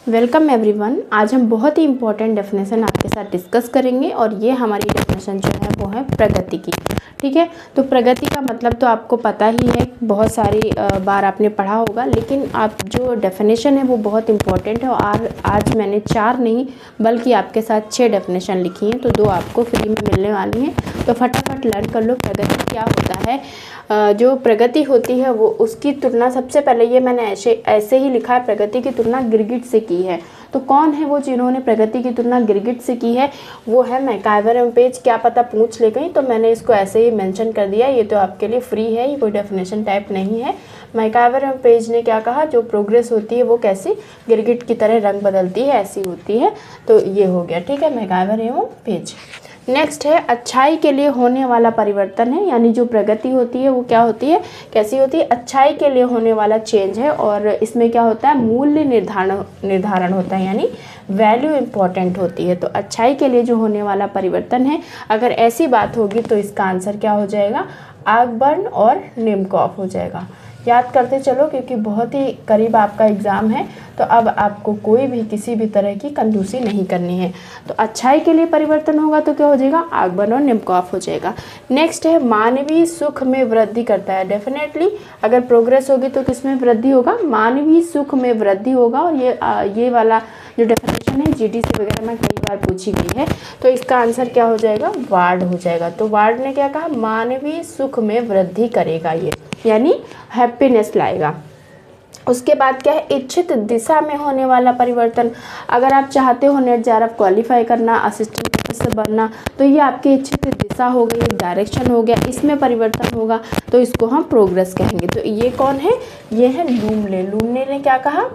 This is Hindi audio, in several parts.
Welcome everyone. आज हम बहुत ही इम्पोर्टेंट डेफिनेशन आपके साथ डिस्कस करेंगे और ये हमारी डेफिनेशन जो है वो है प्रगति की। ठीक है, तो प्रगति का मतलब तो आपको पता ही है, बहुत सारी बार आपने पढ़ा होगा, लेकिन आप जो डेफिनेशन है वो बहुत इम्पोर्टेंट है। और आज मैंने 4 नहीं बल्कि आपके साथ 6 डेफिनेशन लिखी हैं, तो 2 आपको फ्री में मिलने वाली हैं। तो फटाफट लर्न कर लो प्रगति क्या होता है। जो प्रगति होती है वो उसकी तुलना, सबसे पहले ये मैंने ऐसे ही लिखा है, प्रगति की तुलना गिरगिट से की है। तो कौन है वो जिन्होंने प्रगति की तुलना गिरगिट से की है? वो है मैकाइवर एवं पेज। क्या पता पूछ ले गई, तो मैंने इसको ऐसे ही मेंशन कर दिया। ये तो आपके लिए फ्री है, ये कोई डेफिनेशन टाइप नहीं है। मैकाइवर एवं पेज ने क्या कहा, जो प्रोग्रेस होती है वो कैसी गिरगिट की तरह रंग बदलती है, ऐसी होती है। तो ये हो गया, ठीक है, मैकाइवर एवं पेज। नेक्स्ट है अच्छाई के लिए होने वाला परिवर्तन है, यानी जो प्रगति होती है वो क्या होती है, कैसी होती है, अच्छाई के लिए होने वाला चेंज है। और इसमें क्या होता है, मूल्य निर्धारण होता है, यानी वैल्यू इंपॉर्टेंट होती है। तो अच्छाई के लिए जो होने वाला परिवर्तन है, अगर ऐसी बात होगी तो इसका आंसर क्या हो जाएगा, आगबर्न और निम्कॉफ हो जाएगा। याद करते चलो, क्योंकि बहुत ही करीब आपका एग्ज़ाम है, तो अब आपको कोई भी किसी भी तरह की कंजूसी नहीं करनी है। तो अच्छाई के लिए परिवर्तन होगा तो क्या हो जाएगा, आगबर्न और निम्कॉफ हो जाएगा। नेक्स्ट है मानवीय सुख में वृद्धि करता है। डेफिनेटली अगर प्रोग्रेस होगी तो किस में वृद्धि होगा, मानवीय सुख में वृद्धि होगा। और ये वाला जो डेफिनेशन है जीडीसी वगैरह में कई बार पूछी गई है। तो इसका आंसर क्या हो जाएगा, वार्ड हो जाएगा। तो वार्ड ने क्या कहा, मानवीय सुख में वृद्धि करेगा, ये यानी हैप्पीनेस लाएगा। उसके बाद क्या है, इच्छित दिशा में होने वाला परिवर्तन। अगर आप चाहते हो नेट जेआरएफ क्वालिफाई करना, असिस्टेंट प्रोफेसर बनना, तो ये आपकी इच्छित दिशा हो गई, एक डायरेक्शन हो गया, इसमें परिवर्तन होगा, तो इसको हम प्रोग्रेस कहेंगे। तो ये कौन है, ये है लूमले। लूमले ने क्या कहा,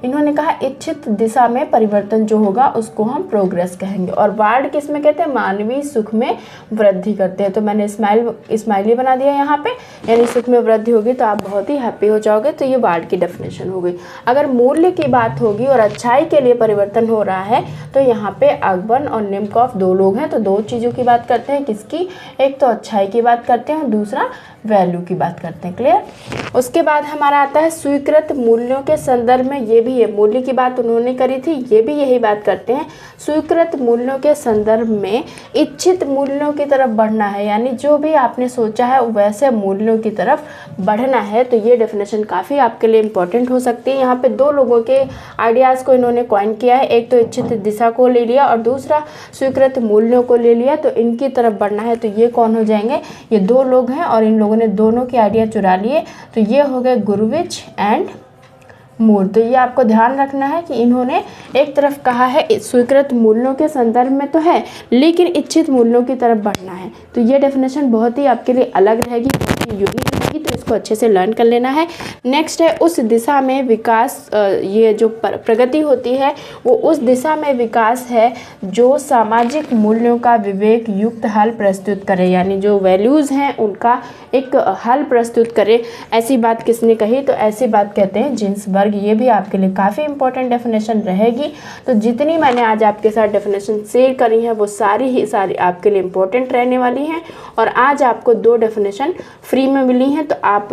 इन्होंने कहा इच्छित दिशा में परिवर्तन जो होगा उसको हम प्रोग्रेस कहेंगे। और वार्ड किस में कहते हैं, मानवीय सुख में वृद्धि करते हैं। तो मैंने स्माइली बना दिया यहाँ पे, यानी सुख में वृद्धि होगी तो आप बहुत ही हैप्पी हो जाओगे। तो ये वार्ड की डेफिनेशन हो गई। अगर मूल्य की बात होगी और अच्छाई के लिए परिवर्तन हो रहा है, तो यहाँ पे आगबर्न और निम्कॉफ 2 लोग हैं। तो 2 चीज़ों की बात करते हैं, किसकी, एक तो अच्छाई की बात करते हैं और दूसरा वैल्यू की बात करते हैं। क्लियर। उसके बाद हमारा आता है स्वीकृत मूल्यों के संदर्भ में। ये भी है, मूल्य की बात उन्होंने करी थी, ये भी यही बात करते हैं। स्वीकृत मूल्यों के संदर्भ में इच्छित मूल्यों की तरफ बढ़ना है, यानी जो भी आपने सोचा है वैसे मूल्यों की तरफ बढ़ना है। तो ये डेफिनेशन काफ़ी आपके लिए इंपॉर्टेंट हो सकती है। यहाँ पे 2 लोगों के आइडियाज़ को इन्होंने कॉइन किया है, एक तो इच्छित दिशा को ले लिया और दूसरा स्वीकृत मूल्यों को ले लिया। तो इनकी तरफ बढ़ना है, तो ये कौन हो जाएंगे, ये 2 लोग हैं और इन लोगों ने दोनों के आइडिया चुरा लिए। तो ये हो गए गुरविच एंड मूर। तो ये आपको ध्यान रखना है कि इन्होंने एक तरफ कहा है स्वीकृत मूल्यों के संदर्भ में तो है, लेकिन इच्छित मूल्यों की तरफ बढ़ना है। तो ये डेफिनेशन बहुत ही आपके लिए अलग रहेगी, बहुत ही यूनिक रहेगी, तो इसको अच्छे से लर्न कर लेना है। नेक्स्ट है उस दिशा में विकास। ये जो प्रगति होती है वो उस दिशा में विकास है जो सामाजिक मूल्यों का विवेक युक्त हल प्रस्तुत करे, यानी जो वैल्यूज़ हैं उनका एक हल प्रस्तुत करे। ऐसी बात किसने कही, तो ऐसी बात कहते हैं जिन्सबर्ग। ये भी आपके लिए काफ़ी इंपॉर्टेंट डेफिनेशन रहेगी। तो जितनी मैंने आज आपके साथ डेफिनेशन शेयर करी हैं वो सारी आपके लिए इंपॉर्टेंट रहने वाली हैं। और आज आपको 2 डेफिनेशन फ्री में मिली हैं, तो आप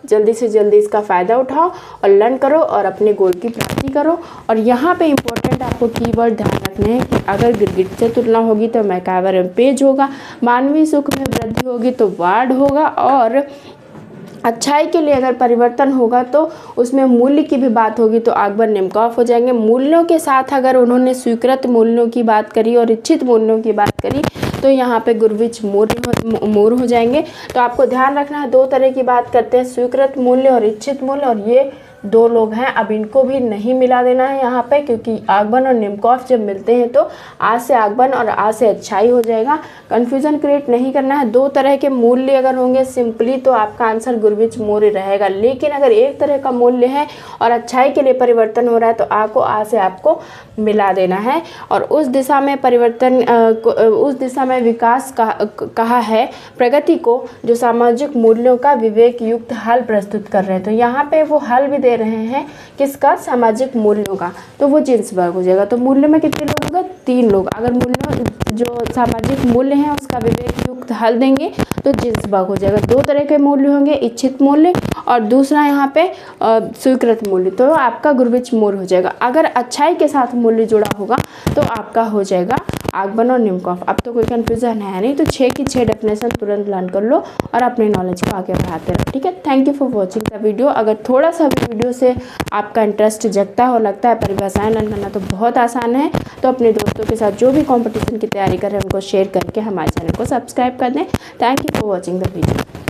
जल्दी से जल्दी इसका फ़ायदा उठाओ और लर्न करो और अपने गोल की प्राप्ति करो। और यहाँ पे इम्पोर्टेंट आपको कीवर्ड ध्यान रखने हैं कि अगर गिरगिट से तुलना होगी तो मैकाइवर एवं पेज होगा, मानवीय सुख में वृद्धि होगी तो वार्ड होगा, और अच्छाई के लिए अगर परिवर्तन होगा तो उसमें मूल्य की भी बात होगी तो आगबर्न निम्कॉफ हो जाएंगे। मूल्यों के साथ अगर उन्होंने स्वीकृत मूल्यों की बात करी और इच्छित मूल्यों की बात करी तो यहाँ पे गुरविच मूर हो जाएंगे। तो आपको ध्यान रखना है, 2 तरह की बात करते हैं, स्वीकृत मूल्य और इच्छित मूल्य, और ये 2 लोग हैं। अब इनको भी नहीं मिला देना है यहाँ पे, क्योंकि आगबर्न और निम्कॉफ जब मिलते हैं तो आ से आगबर्न और आ से अच्छाई हो जाएगा। कंफ्यूजन क्रिएट नहीं करना है। 2 तरह के मूल्य अगर होंगे सिंपली तो आपका आंसर गुरविच मूर रहेगा, लेकिन अगर एक तरह का मूल्य है और अच्छाई के लिए परिवर्तन हो रहा है तो आ को आ से आपको मिला देना है। और उस दिशा में परिवर्तन, उस दिशा में विकास कहा है प्रगति को जो सामाजिक मूल्यों का विवेक युक्त हल प्रस्तुत कर रहे हैं। तो यहाँ पे वो हल भी दे रहे हैं किसका, सामाजिक मूल्यों का, तो वो जिन्सबर्ग हो जाएगा। तो मूल्य में कितने लोग होंगे, 3 लोग अगर मूल्यों जो सामाजिक मूल्य हैं उसका विवेक युक्त हल देंगे तो जिसबग हो जाएगा। 2 तरह के मूल्य होंगे, इच्छित मूल्य और दूसरा यहाँ पे स्वीकृत मूल्य, तो आपका गुरविच मूल्य हो जाएगा। अगर अच्छाई के साथ मूल्य जुड़ा होगा तो आपका हो जाएगा आगमन और निम्नकॉफ। अब तो कोई कंफ्यूजन है नहीं, तो 6 की 6 डेफिनेशन तुरंत लर्न कर लो और अपने नॉलेज को आगे बढ़ाते रहो, ठीक है। Thank you for watching the video. अगर थोड़ा सा भी वीडियो से आपका इंटरेस्ट जगता हो, लगता है परिभाषाएं लर्न करना तो बहुत आसान है, तो अपने दोस्तों के साथ जो भी कॉम्पिटिशन की तैयारी कर रहे हैं उनको शेयर करके हमारे चैनल को सब्सक्राइब कर दें। Thank you for watching the video.